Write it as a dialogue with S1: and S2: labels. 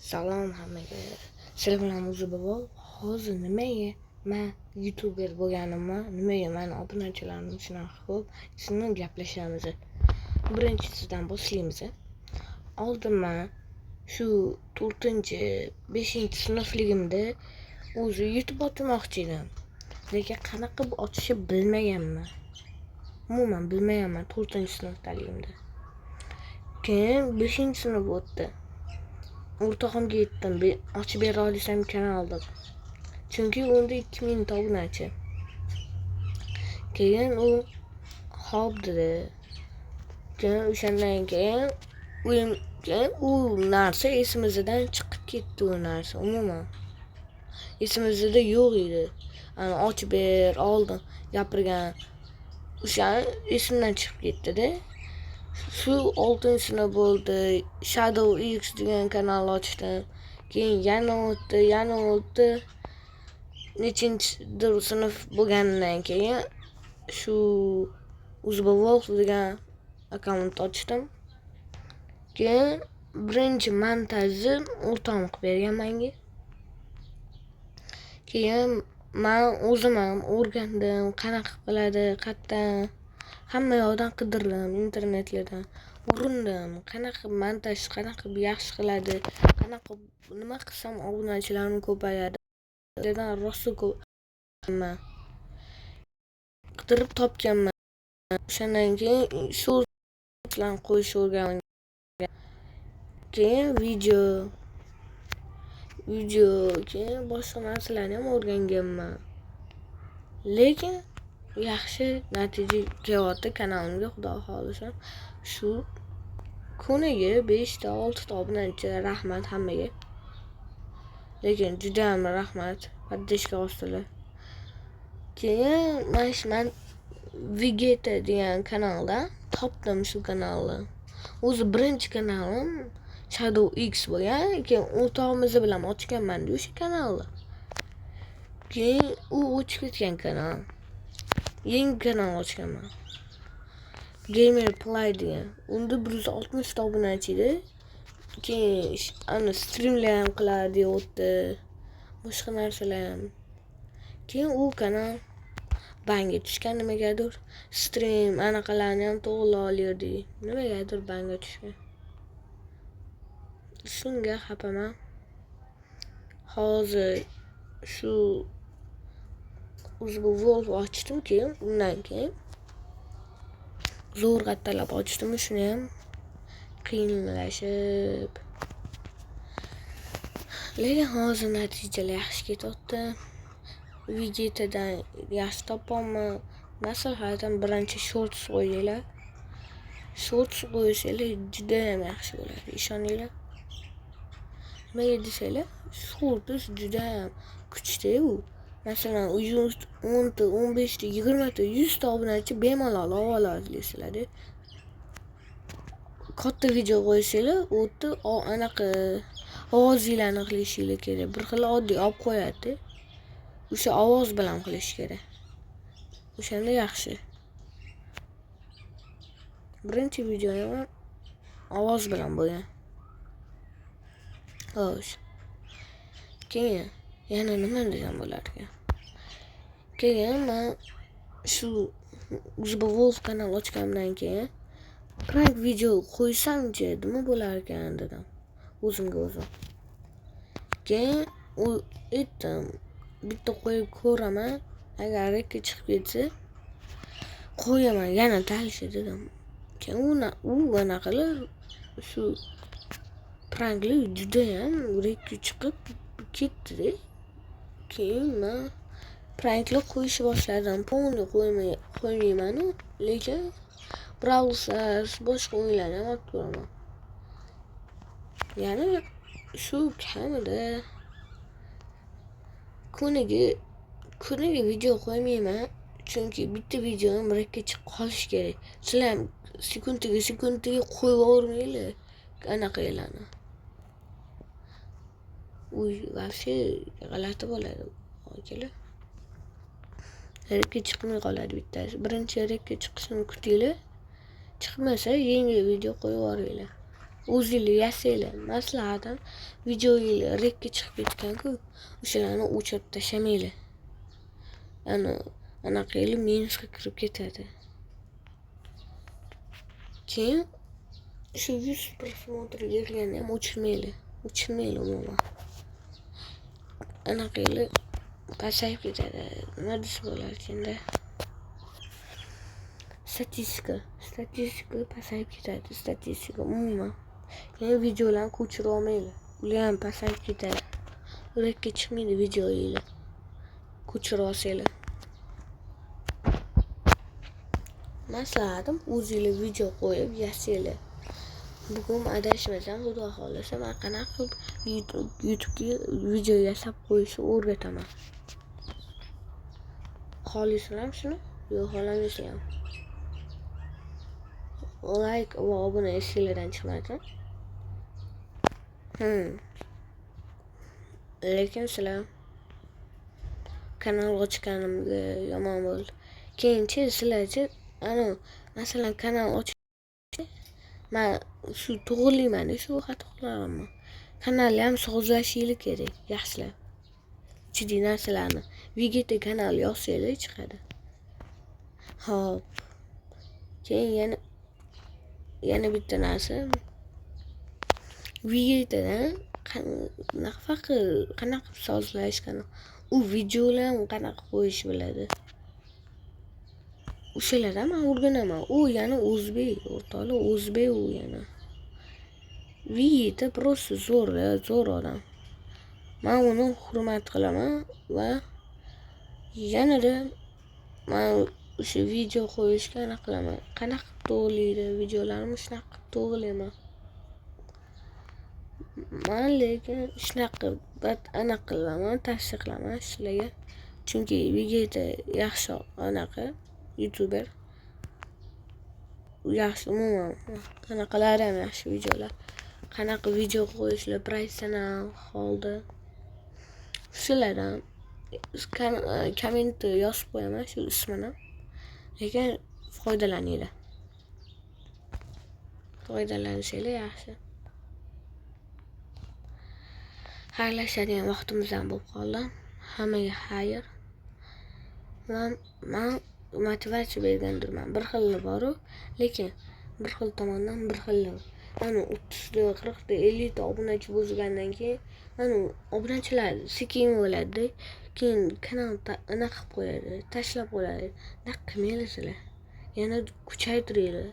S1: Salom hammaga. Sizlar bilan Muzibov. Hozir nimaga men YouTuber bo'lganimni, nimaga meni obunachilarim shunaqa ko'p, shuni gaplashamiz. Birinchisidan boshlaymiz. Oldin men shu 4-5 sinfligimda o'zi YouTube ochmoqchi edim. Lekin qanaqa qilib ochishni bilmaganman. Umuman bilmaganman 4-sinfdaligimda. Keyin 5-sinf o'tdi. O'rtog'imga aytdim, ochib bera olsam kanal deb. Chunki unda 2000 ta obunachi. Keyin u xo'p dedi. Keyin o'shandan keyin u narsa esimizdan chiqib ketdi, u narsa umuman. Esimizda yo'q edi. Ana ochib ber, oldin gapirgan. O'sha esimdan chiqib ketdi-da. Shu 6-sinf bo'ldi. Shadow X degan kanal ochdim. Keyin yana o'tdi. Nechinchidir sinf bo'lgandan keyin shu Uzbavov degan akkaunt ochdim. Keyin birinchi montajni o'rtog'im qilib bergan menga. Keyin men o'zim ham o'rgandim, qanaqa qiladi, qayerdan hamma yoqdan qidirdim, internetlardan urindim, qanaqa montaj, qanaqa yaxshi qiladi, qanaqa nima qilsam obunachilarim ko'payadi. Rosa ko'p qidirib topganman. O'shandan keyin shu bilan qo'yishni o'rgandim. Keyin video, keyin boshqa narsalarni ham o'rganganman. Lekin yaxshi natija kelyapti kanalimga, xudo xolisa. Shu kuniga 5 ta 6 ta obunachi, rahmat hammaga. Lekin juda ham rahmat, podдержка qildilar. Keyin men Vegeta degan kanaldan topdim shu kanalni. O'zi birinchi kanalim Shadow X bo'lgan, keyin o'rtog'imiz bilan ochganman o'sha kanalni. Keyin u o'chib ketgan kanal. Yangi kanal ochganman. Gamer Play degan. Unda 160 ta obunachi edi. Keyin ana streamlar ham qiladi, o'tdi. Boshqa narsalar ham. Keyin u kanal banga tushgan nimagadir. Stream anaqalarni ham to'g'rilab olardi. Nimagadir banga tushgan. Shunga xafaman. Hozir shu Uzbavov ochdim, keyin undan keyin zo'rg'a talab ochdim, shuni ham qiyinlashib. Lekin hozir natijalar yaxshi ketyapti. Vegetadan yaxshi topolman. Maslahatim birinchi shorts qo'yinglar. Shorts qo'ysanglar juda ham yaxshi bo'ladi, ishoninglar. Nimaga desanglar, shorts juda ham kuchli u. Masalan, 10 ta, 15 ta, 20 ta, 100 ta obunachi bemalol olasizlar. Katta video qo'ysanglar, o'tda anaqa ovozinglarni qilishingiz kerak. Bir xil oddiy olib qo'yadi. O'sha ovoz bilan qilish kerak. O'shanda yaxshi. Birinchi videoyim ovoz bilan bo'lgan. Xo'sh. Keyin yana nima desam bo'lar ekan? Keyin men shu Uzbavov kanal ochgandan keyin prank video qo'ysam-chi, nima bo'lar ekan dedim. O'zimga o'zim. Keyin u aytdim, bitta qo'yib ko'raman, agar rekka chiqib ketsa qo'yaman, yana talishi dedim. Keyin u anaqalar shu pranklar juda ham rekka chiqib ketdi-da. Keyin men pranklar qo'yishni boshladim. Ponni qo'ymayman, lekin Brawl Stars boshqa o'yinlarni ham olib ko'raman. Ya'ni shu kamida kuniga video qo'ymayman, chunki bitta videom rekka chiqib qolishi kerak. Sizlar ham sekundiga qo'yib o'rmanglar anaqalarni. Вообще g'alati bo'ladi. Akalar. Rekka chiqmay qoladi bittasi. Birinchi rekka chiqishini kutinglar. Chiqmasa, yangi video qo'yib yuboringlar. o'zinglar yasanglar. Maslahatim, videoinglar rekka chiqib ketgan-ku, o'shalarni o'chirib tashlamanglar. Anaqa qilib minusga kirib ketadi. Keyin shu 100 prosmotr berganda ham o'chirmanglar. Umuman. Anaqa qilib pasayib ketadi. Nima desa bo'lar ekanda? Statistika pasayib ketadi. Statistika umuman. Keyin videolarni ko'chirib olmanglar. Ular ham pasayib ketadi. Rekka chiqmaydi videoinglar. Ko'chirib olsanglar. Maslahatim, o'zinglar video qo'yib yasanglar. Bugun adashmasam, xudo xolasa, men qanaqa YouTube'ga video yasab qo'yishni o'rgataman. Xohlaysizlarmi shuni? Yo'q, xohlamaysizlarmi? Like va obuna esinglardan chiqmasin. Lekin sizlar kanal ochganimga yomon bo'ldi. Keyinchi sizlarchi masalan kanal ochib men shu to'g'rilayman, shu xato qilamanmi? Kanalni ham sozlashinglar kerak, yaxshilab. Jiddiy narsalarni Vegeta kanal yozsanglar chiqadi. Xo'p. Keyin yana bitta narsa. Vegetadan qanaqa sozlash kanal. U videolarni qanaqa qo'yish biladi. O'shalardan men o'rganaman. U yana o'zbek, o'rtoqlar, o'zbek u yana. Vegeta просто zo'r odam. Men uni hurmat qilaman va yanada men o'sha video qo'yishga anaqa qilaman. Qanaqa to'g'rilaydi videolarimni shunaqa to'g'rilayman. Men lekin shunaqa anaqa qilaman, tavsiya qilaman sizlarga. Chunki Vegeta yaxshi anaqa YouTuber. Yaxshi umuman. Qanaqalar ham yaxshi videolar. Qanaqa video qo'yishlar professional holda. Sizlardan komment yozib qo'yaman shu ismini. Lekin foydalaninglar. Foydalansanglar yaxshi. Xayrlashadigan vaqtimiz ham bo'lib qoldi. Hammaga xayr. Men motivatsiya bergandirman. Bir xil bor-ku, lekin bir xil tomondan bir xil. Mana 30 ta, 40 ta, 50 ta obunachi bo'lgandan keyin mana obunachilar sekin bo'ladi. Keyin kanal anaqa qilib qo'yadi, tashlab qo'yadi. Naq qilmanglar sizlar. Yana kuchaytiringlar.